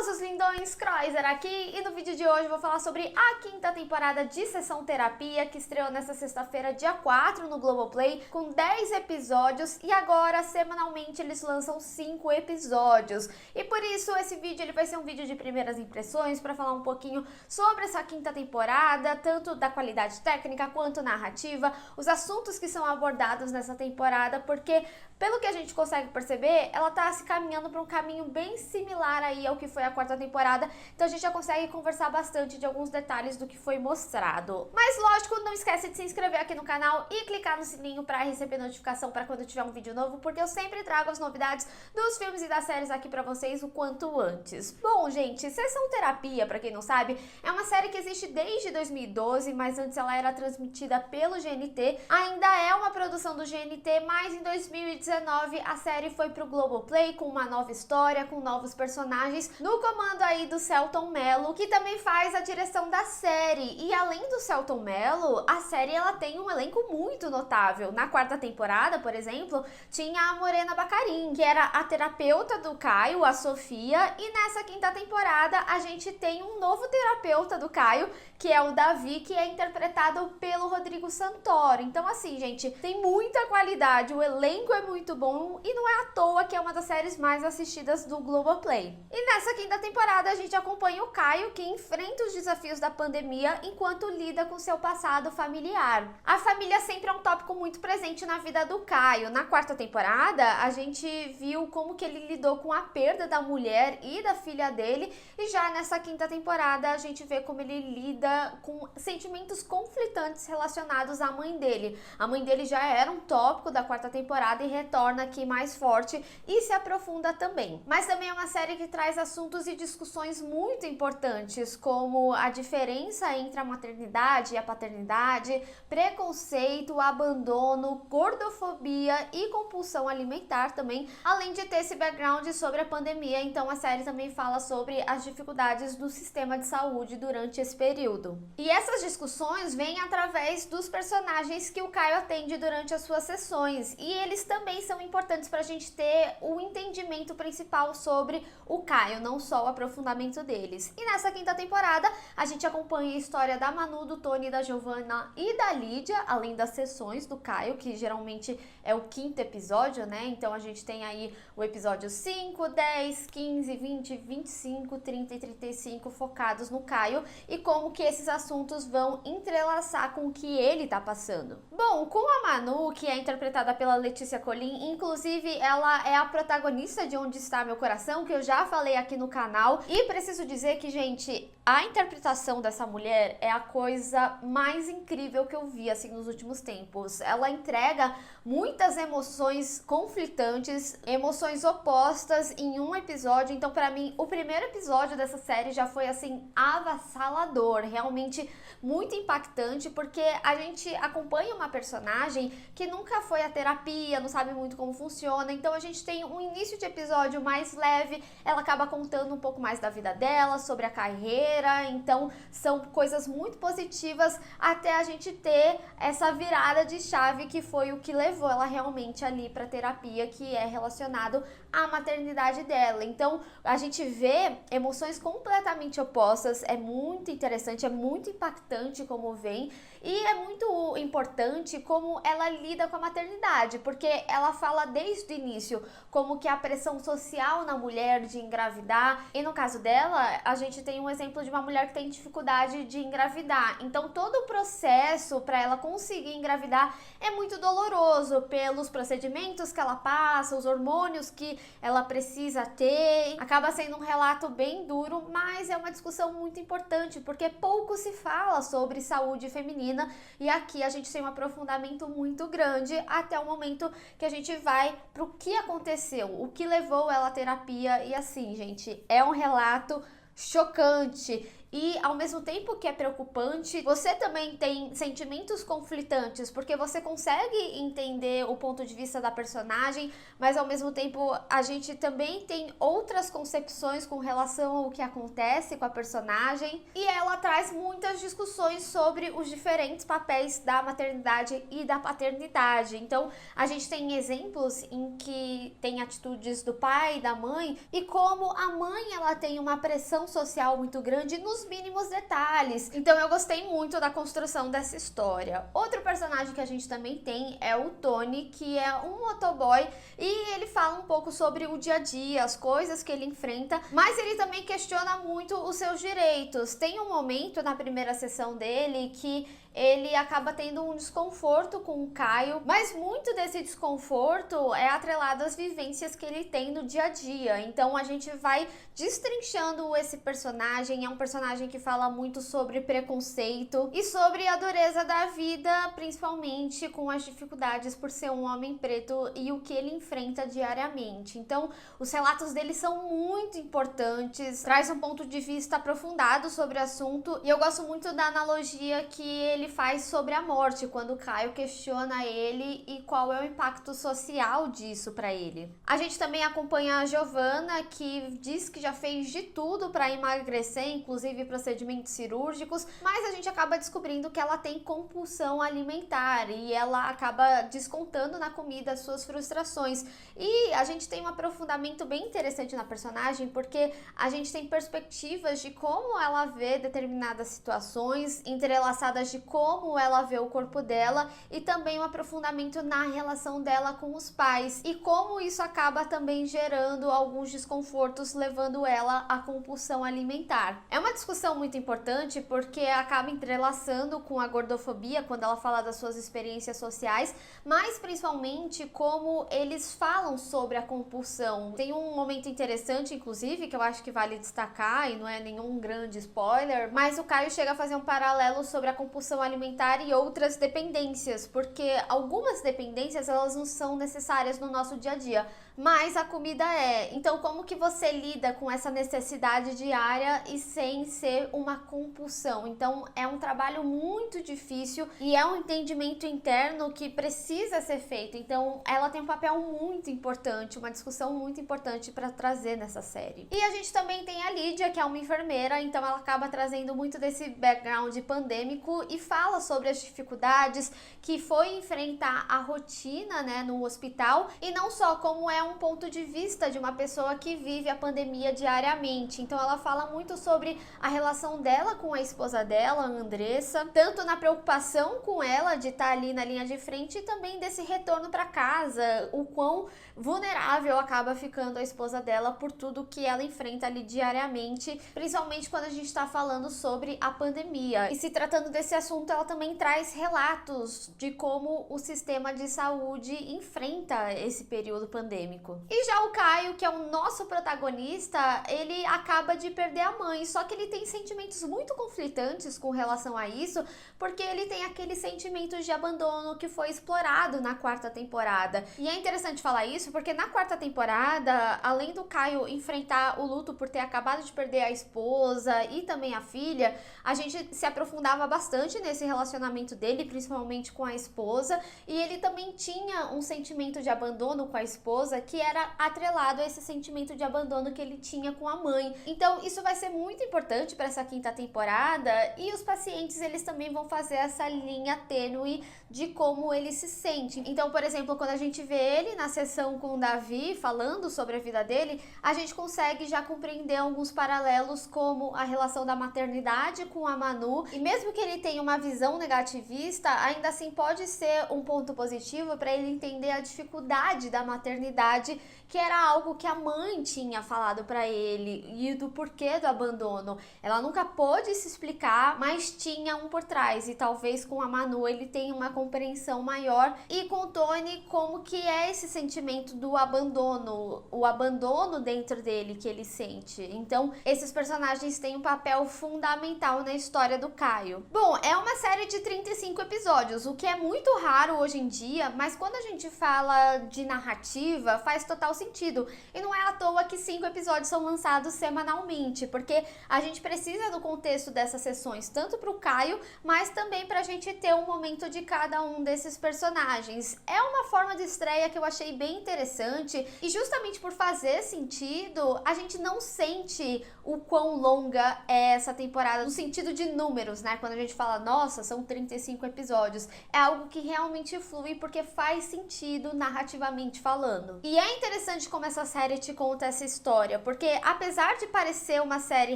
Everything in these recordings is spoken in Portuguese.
Famosos lindões, Croiser aqui, e no vídeo de hoje eu vou falar sobre a quinta temporada de Sessão Terapia, que estreou nesta sexta-feira, dia 4, no Globoplay, com 10 episódios, e agora, semanalmente, eles lançam 5 episódios. E por isso, esse vídeo ele vai ser um vídeo de primeiras impressões, para falar um pouquinho sobre essa quinta temporada, tanto da qualidade técnica quanto narrativa, os assuntos que são abordados nessa temporada, porque, pelo que a gente consegue perceber, ela tá se caminhando para um caminho bem similar aí ao que foi a quarta temporada, então a gente já consegue conversar bastante de alguns detalhes do que foi mostrado. Mas lógico, não esquece de se inscrever aqui no canal e clicar no sininho para receber notificação para quando tiver um vídeo novo, porque eu sempre trago as novidades dos filmes e das séries aqui para vocês o quanto antes. Bom, gente, Sessão Terapia, para quem não sabe, é uma série que existe desde 2012, mas antes ela era transmitida pelo GNT, ainda é uma produção do GNT, mas em 2019 a série foi pro Globoplay com uma nova história, com novos personagens, no comando aí do Selton Mello, que também faz a direção da série. E além do Selton Mello, a série ela tem um elenco muito notável. Na quarta temporada, por exemplo, tinha a Morena Baccarin, que era a terapeuta do Caio, a Sofia, e nessa quinta temporada a gente tem um novo terapeuta do Caio, que é o Davi, que é interpretado pelo Rodrigo Santoro. Então assim, gente, tem muita qualidade, o elenco é muito bom e não é à toa que é uma das séries mais assistidas do Globoplay. E nessa quinta temporada a gente acompanha o Caio, que enfrenta os desafios da pandemia enquanto lida com seu passado familiar. A família sempre é um tópico muito presente na vida do Caio. Na quarta temporada a gente viu como que ele lidou com a perda da mulher e da filha dele, e já nessa quinta temporada a gente vê como ele lida com sentimentos conflitantes relacionados à mãe dele. A mãe dele já era um tópico da quarta temporada e retorna aqui mais forte e se aprofunda também. Mas também é uma série que traz assuntos e discussões muito importantes, como a diferença entre a maternidade e a paternidade, preconceito, abandono, gordofobia e compulsão alimentar também, além de ter esse background sobre a pandemia. Então a série também fala sobre as dificuldades do sistema de saúde durante esse período. E essas discussões vêm através dos personagens que o Caio atende durante as suas sessões, e eles também são importantes para a gente ter o entendimento principal sobre o Caio, não só o aprofundamento deles. E nessa quinta temporada a gente acompanha a história da Manu, do Tony, da Giovanna e da Lídia, além das sessões do Caio, que geralmente é o quinto episódio, né? Então a gente tem aí o episódio 5, 10, 15, 20, 25, 30 e 35 focados no Caio e como que esses assuntos vão entrelaçar com o que ele tá passando. Bom, com a Manu, que é interpretada pela Letícia Colin, inclusive ela é a protagonista de Onde Está Meu Coração, que eu já falei aqui no canal, e preciso dizer que, gente, a interpretação dessa mulher é a coisa mais incrível que eu vi, assim, nos últimos tempos. Ela entrega muitas emoções conflitantes, emoções opostas em um episódio. Então, pra mim, o primeiro episódio dessa série já foi, assim, avassalador, realmente muito impactante, porque a gente acompanha uma personagem que nunca foi à terapia, não sabe muito como funciona. Então, a gente tem um início de episódio mais leve, ela acaba contando um pouco mais da vida dela, sobre a carreira. Então são coisas muito positivas até a gente ter essa virada de chave que foi o que levou ela realmente ali para terapia, que é relacionado à maternidade dela. Então a gente vê emoções completamente opostas, é muito interessante, é muito impactante como vem, e é muito importante como ela lida com a maternidade, porque ela fala desde o início como que a pressão social na mulher de engravidar, e no caso dela a gente tem um exemplo de uma mulher que tem dificuldade de engravidar. Então todo o processo para ela conseguir engravidar é muito doloroso, pelos procedimentos que ela passa, os hormônios que ela precisa ter. Acaba sendo um relato bem duro, mas é uma discussão muito importante, porque pouco se fala sobre saúde feminina, e aqui a gente tem um aprofundamento muito grande até o momento que a gente vai pro que aconteceu, o que levou ela à terapia. E assim, gente, é um relato chocante. e ao mesmo tempo que é preocupante, você também tem sentimentos conflitantes, porque você consegue entender o ponto de vista da personagem, mas ao mesmo tempo a gente também tem outras concepções com relação ao que acontece com a personagem, e ela traz muitas discussões sobre os diferentes papéis da maternidade e da paternidade. Então a gente tem exemplos em que tem atitudes do pai e da mãe, e como a mãe ela tem uma pressão social muito grande nos mínimos detalhes. Então eu gostei muito da construção dessa história. Outro personagem que a gente também tem é o Tony, que é um motoboy, e ele fala um pouco sobre o dia a dia, as coisas que ele enfrenta, mas ele também questiona muito os seus direitos. Tem um momento na primeira sessão dele que ele acaba tendo um desconforto com o Caio, mas muito desse desconforto é atrelado às vivências que ele tem no dia a dia. Então a gente vai destrinchando esse personagem. É um personagem que fala muito sobre preconceito e sobre a dureza da vida, principalmente com as dificuldades por ser um homem preto e o que ele enfrenta diariamente. Então os relatos dele são muito importantes, traz um ponto de vista aprofundado sobre o assunto, e eu gosto muito da analogia que ele faz sobre a morte, quando o Caio questiona ele e qual é o impacto social disso para ele. A gente também acompanha a Giovanna, que diz que já fez de tudo para emagrecer, inclusive procedimentos cirúrgicos, mas a gente acaba descobrindo que ela tem compulsão alimentar e ela acaba descontando na comida as suas frustrações. E a gente tem um aprofundamento bem interessante na personagem, porque a gente tem perspectivas de como ela vê determinadas situações, entrelaçadas de como ela vê o corpo dela, e também um aprofundamento na relação dela com os pais e como isso acaba também gerando alguns desconfortos, levando ela à compulsão alimentar. É uma discussão muito importante porque acaba entrelaçando com a gordofobia quando ela fala das suas experiências sociais, mas principalmente como eles falam sobre a compulsão. Tem um momento interessante, inclusive, que eu acho que vale destacar, e não é nenhum grande spoiler, mas o Caio chega a fazer um paralelo sobre a compulsão alimentar e outras dependências, porque algumas dependências elas não são necessárias no nosso dia a dia, mas a comida é. Então como que você lida com essa necessidade diária e sem ser uma compulsão? Então é um trabalho muito difícil e é um entendimento interno que precisa ser feito. Então ela tem um papel muito importante, uma discussão muito importante para trazer nessa série. E a gente também tem a Lídia, que é uma enfermeira, então ela acaba trazendo muito desse background pandêmico e fala sobre as dificuldades que foi enfrentar a rotina, né, no hospital, e não só como é um ponto de vista de uma pessoa que vive a pandemia diariamente. Então ela fala muito sobre a relação dela com a esposa dela, a Andressa, tanto na preocupação com ela de estar ali na linha de frente e também desse retorno para casa, o quão vulnerável acaba ficando a esposa dela por tudo que ela enfrenta ali diariamente, principalmente quando a gente está falando sobre a pandemia. E se tratando desse assunto, ela também traz relatos de como o sistema de saúde enfrenta esse período pandêmico. E já o Caio, que é o nosso protagonista, ele acaba de perder a mãe, só que ele tem sentimentos muito conflitantes com relação a isso, porque ele tem aquele sentimento de abandono que foi explorado na quarta temporada. E é interessante falar isso, porque na quarta temporada, além do Caio enfrentar o luto por ter acabado de perder a esposa e também a filha, a gente se aprofundava bastante nesse relacionamento dele, principalmente com a esposa, e ele também tinha um sentimento de abandono com a esposa que era atrelado a esse sentimento de abandono que ele tinha com a mãe. Então isso vai ser muito importante para essa quinta temporada, e os pacientes eles também vão fazer essa linha tênue de como ele se sente. Então, por exemplo, quando a gente vê ele na sessão com o Davi falando sobre a vida dele, a gente consegue já compreender alguns paralelos, como a relação da maternidade com a Manu, e mesmo que ele tenha uma visão negativista, ainda assim pode ser um ponto positivo para ele entender a dificuldade da maternidade, que era algo que a mãe tinha falado para ele, e do porquê do abandono. Ela nunca pôde se explicar, mas tinha um por trás, e talvez com a Manu ele tenha uma compreensão maior, e com o Tony como que é esse sentimento do abandono, o abandono dentro dele que ele sente. Então esses personagens têm um papel fundamental na história do Caio. Bom, é uma série de 35 episódios, o que é muito raro hoje em dia, mas quando a gente fala de narrativa, faz total sentido. E não é à toa que 5 episódios são lançados semanalmente, porque a gente precisa do contexto dessas sessões, tanto pro Caio, mas também pra gente ter um momento de cada um desses personagens. É uma forma de estreia que eu achei bem interessante, e justamente por fazer sentido, a gente não sente o quão longa é essa temporada, no sentido de números, né? Quando a gente fala, nossa, são 35 episódios, é algo que realmente flui porque faz sentido narrativamente falando. E é interessante como essa série te conta essa história, porque apesar de parecer uma série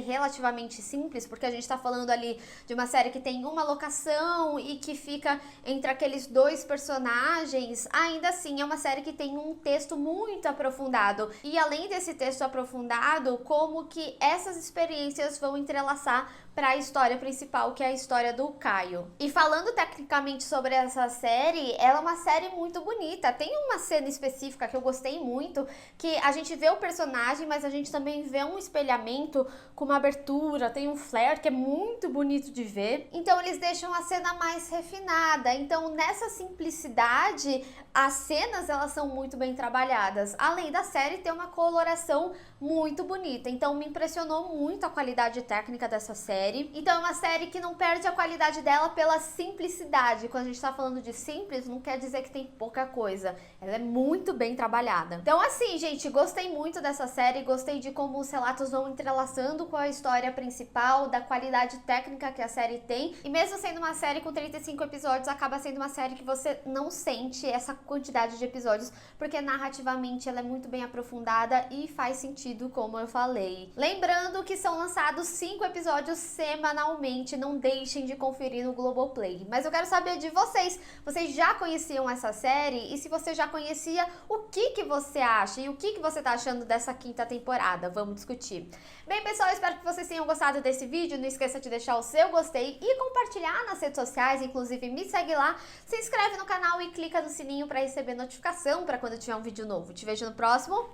relativamente simples, porque a gente tá falando ali de uma série que tem uma locação e que fica entre aqueles dois personagens, ainda assim é uma série que tem um texto muito aprofundado. E além desse texto aprofundado, como que essas experiências vão entrelaçar para a história principal, que é a história do Caio. E falando tecnicamente sobre essa série, ela é uma série muito bonita. Tem uma cena específica que eu gostei muito, que a gente vê o personagem, mas a gente também vê um espelhamento com uma abertura, tem um flare que é muito bonito de ver. Então eles deixam a cena mais refinada. Então nessa simplicidade, as cenas elas são muito bem trabalhadas. Além da série ter uma coloração muito bonita. Então me impressionou muito a qualidade técnica dessa série. Então é uma série que não perde a qualidade dela pela simplicidade. Quando a gente tá falando de simples, não quer dizer que tem pouca coisa. Ela é muito bem trabalhada. Então assim, gente, gostei muito dessa série, gostei de como os relatos vão entrelaçando com a história principal, da qualidade técnica que a série tem. E mesmo sendo uma série com 35 episódios, acaba sendo uma série que você não sente essa quantidade de episódios, porque narrativamente ela é muito bem aprofundada e faz sentido, como eu falei. Lembrando que são lançados 5 episódios semanalmente, não deixem de conferir no Globoplay. Mas eu quero saber de vocês, vocês já conheciam essa série? E se você já conhecia, o que você acha? E o que você tá achando dessa 5ª temporada? Vamos discutir. Bem, pessoal, espero que vocês tenham gostado desse vídeo. Não esqueça de deixar o seu gostei e compartilhar nas redes sociais, inclusive me segue lá, se inscreve no canal e clica no sininho para receber notificação para quando tiver um vídeo novo. Te vejo no próximo.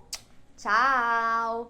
Tchau!